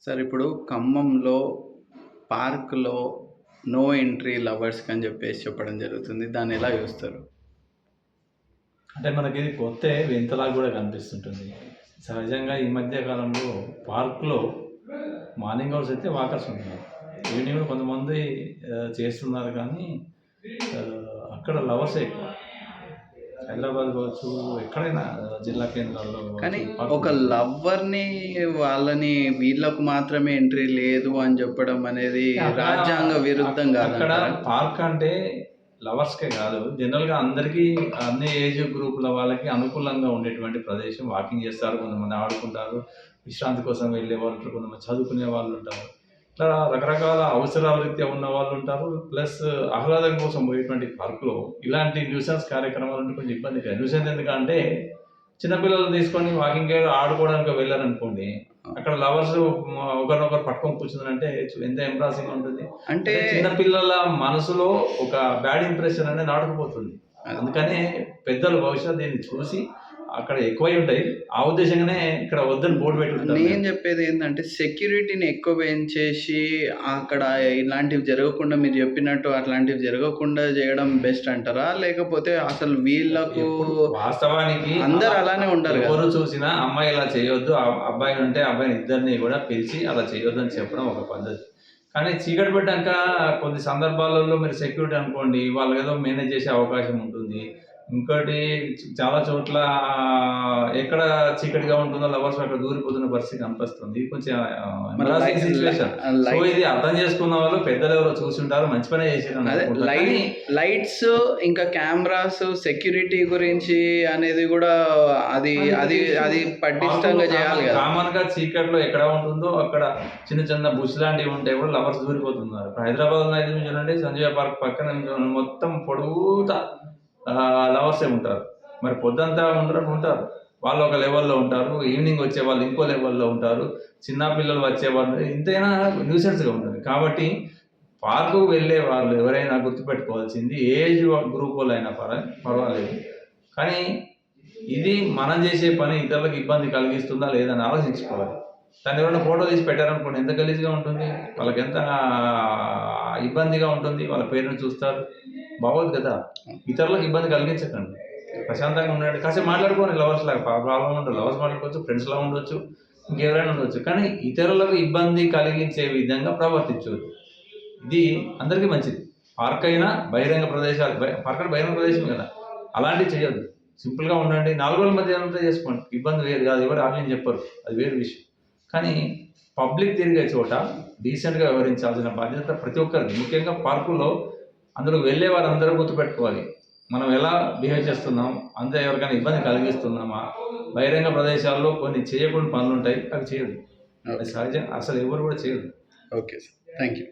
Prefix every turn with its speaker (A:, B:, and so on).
A: Sir ఇప్పుడు ఖమ్మంలో పార్క్‌లో నో ఎంట్రీ లవర్స్‌కి అని చెప్పేసి చెప్పడం జరుగుతుంది. దాన్ని ఎలా చూస్తారు?
B: అంటే మనకిది కొత్తే వింతలాగా గూడా కనిపిస్తుంటుంది. సహజంగా ఈ మధ్య కాలంలో పార్క్‌లో మార్నింగ్ అవర్స్ అయితే వాకర్స్ ఉంటున్నారు. ఈవినింగ్ గూడా కొంతమంది చేస్తున్నారు కానీ అక్కడ లవర్సే ఎక్కువ. హైదరాబాద్ కావచ్చు, ఎక్కడైనా జిల్లా కేంద్రాల్లో
A: కానీ
B: కావచ్చు
A: ఒక
B: పార్కులు.
A: లవ్వర్‌ని వాళ్ళని వీళ్ళకు మాత్రమే ఎంట్రీ లేదు అని చెప్పడం అనేది
B: అక్కడ
A: రాజ్యాంగ విరుద్ధం
B: అక్కడ
A: కాదంటారా?
B: పార్క్ అంటే లవర్స్‌కే కాదు. జనరల్‌గా అందరికీ అన్ని ఏజ్ గ్రూపుల వాళ్ళకి అనుకూలంగా ఉండేటువంటి ప్రదేశం. వాకింగ్ చేస్తారు, కొంతమంది ఆడుకుంటారు, విశ్రాంతి కోసం వెళ్ళేవాళ్ళు ఉంటారు, కొంతమంది చదువుకునే వాళ్ళు ఉంటారు. ఇట్లా రకరకాల అవసరాల రీత్యా ఉన్న వాళ్ళు ఉంటారు. ప్లస్ ఆహ్లాదం కోసం పోయేటువంటి పార్క్‌లో ఇలాంటి న్యూసెన్స్ కార్యక్రమాలు ఉంటే కొంచెం ఇబ్బందికరం. న్యూసెన్స్ ఎందుకంటే చిన్న పిల్లల్ని తీసుకొని వాకింగ్‌కి ఆడుకోవడానికి వెళ్లారనుకోండి, అక్కడ లవర్స్ ఒకరినొకరు పట్టుకొని కూర్చున్నారంటే ఎంత ఎంబారసింగ్‌గా ఉంటుంది.
A: అంటే
B: అంటే చిన్న పిల్లల మనసులో ఒక బ్యాడ్ ఇంప్రెషన్ అనేది నాటుకుపోతుంది. అందుకనే పెద్దలు బహుశా దీన్ని చూసి అక్కడ ఎక్కువై ఉంటాయి. ఆ ఉద్దేశంగానే ఇక్కడ వద్దని బోర్డ్ పెట్టుంటారు.
A: నేను చెప్పేది ఏందంటే సెక్యూరిటీని ఎక్కువ పెంచేసి అక్కడ ఇలాంటివి జరగకుండా మీరు చెప్పినట్టు అట్లాంటివి జరగకుండా చేయడం బెస్ట్ అంటారా? లేకపోతే అసలు వీళ్ళకు
B: వాస్తవానికి
A: అందరూ అలానే ఉండరు కదా!
B: ఎవరు చూసినా అమ్మాయి ఇలా చేయొద్దు, అబ్బాయి ఉంటే అబ్బాయిని ఇద్దరిని కూడా పిలిచి అలా చేయొద్దు అని చెప్పడం ఒక పద్ధతి. కానీ చీకటి పడ్డాక కొన్ని సందర్భాలలో మీరు సెక్యూరిటీ అనుకోండి, వాళ్ళు ఏదో మేనేజ్ చేసే అవకాశం ఉంటుంది. ఇంకోటి చాలా చోట్ల ఎక్కడ చీకటిగా ఉంటుందో లవర్స్ అక్కడ దూరిపోతున్న పరిస్థితి కనిపిస్తుంది. ఇది కొంచెం
A: మరి
B: ఎంబారసింగ్ సిట్యుయేషన్. సో
A: లైట్
B: ఇది అర్థం చేసుకున్న వాళ్ళు పెద్దలు ఎవరో చూసుంటారు, మంచి పనే చేసిర్రు అని
A: అదే
B: అనుకుంటా. కానీ
A: లైట్స్ ఇంకా కెమెరాస్ సెక్యూరిటీ గురించి అనేది కూడా అది అది అది పటిష్టంగా చేయాలి కదా!
B: కామన్ గా చీకట్లో ఎక్కడ ఉంటుందో అక్కడ చిన్న చిన్న బుష్ లాంటివి ఉంటే కూడా లవర్స్ దూరిపోతున్నారు. ఇప్పుడు హైదరాబాద్ లో అయితే మీరు చూడండి, సంజయ్ పార్క్ పక్కన మొత్తం పొడుగుతా లవర్సే ఉంటారు. మరి పొద్దంతా ఉంటారు. వాళ్ళు ఒక లెవెల్‌లో ఉంటారు. ఈవినింగ్ వచ్చేవాళ్ళు ఇంకో లెవెల్‌లో ఉంటారు. చిన్న పిల్లలు వచ్చేవాళ్ళు ఇంతైనా న్యూసెన్స్‌గా ఉంటుంది. కాబట్టి పార్కుకు వెళ్ళే వాళ్ళు ఎవరైనా గుర్తుపెట్టుకోవాల్సింది ఏజ్ గ్రూప్ వాళ్ళైనా పర్వాలేదు. కానీ ఇది మనం చేసే పని ఇతరులకు ఇబ్బంది కలిగిస్తుందా లేదా అని ఆలోచించుకోవాలి. దాన్ని ఎవరైనా ఫోటో తీసి పెట్టారనుకోండి, ఎంత గలీజ్‌గా ఉంటుంది. వాళ్ళకెంత ఇబ్బందిగా ఉంటుంది. వాళ్ళ పేరెంట్స్ చూస్తారు. బాగోదు కదా! ఇతరులకు ఇబ్బంది కలిగించకండి. ప్రశాంతంగా ఉండండి. కాసేపు మాట్లాడుకోండి లవర్స్ లాగా. ప్రాబ్లమ్ ఉండదు. లవర్స్ మాట్లాడుకోవచ్చు, ఫ్రెండ్స్‌లా ఉండొచ్చు, ఇంకెవరైనా ఉండొచ్చు. కానీ ఇతరులకు ఇబ్బంది కలిగించే విధంగా ప్రవర్తించొద్దు. ఇది అందరికీ మంచిది. పార్క్ అయినా బహిరంగ ప్రదేశాలు పార్క్ అంటే బహిరంగ ప్రదేశమే కదా! అలాంటివి చేయొద్దు. సింపుల్‌గా ఉండండి. 4 రోజుల మధ్య అంతా చేసుకోండి. ఇబ్బంది లేదు కాదు. ఎవరు ఆగని చెప్పరు. అది వేరే విషయం. కానీ పబ్లిక్ తిరిగే చోట డీసెంట్‌గా వ్యవహరించాల్సిన బాధ్యత ప్రతి ఒక్కరిది. ముఖ్యంగా పార్కుల్లో అందులో వెళ్ళే వారందరూ గుర్తుపెట్టుకోవాలి. మనం ఎలా బిహేవ్ చేస్తున్నాం? అంతే ఎవరికైనా ఇబ్బంది కలిగిస్తున్నామా? బహిరంగ ప్రదేశాల్లో కొన్ని చేయకూడని పనులుంటాయి. అవి చేయొద్దు. అది
A: ఓకే.
B: సహజం. అసలు ఎవరు కూడా చేయొద్దు.
A: Okay sir. Thank you.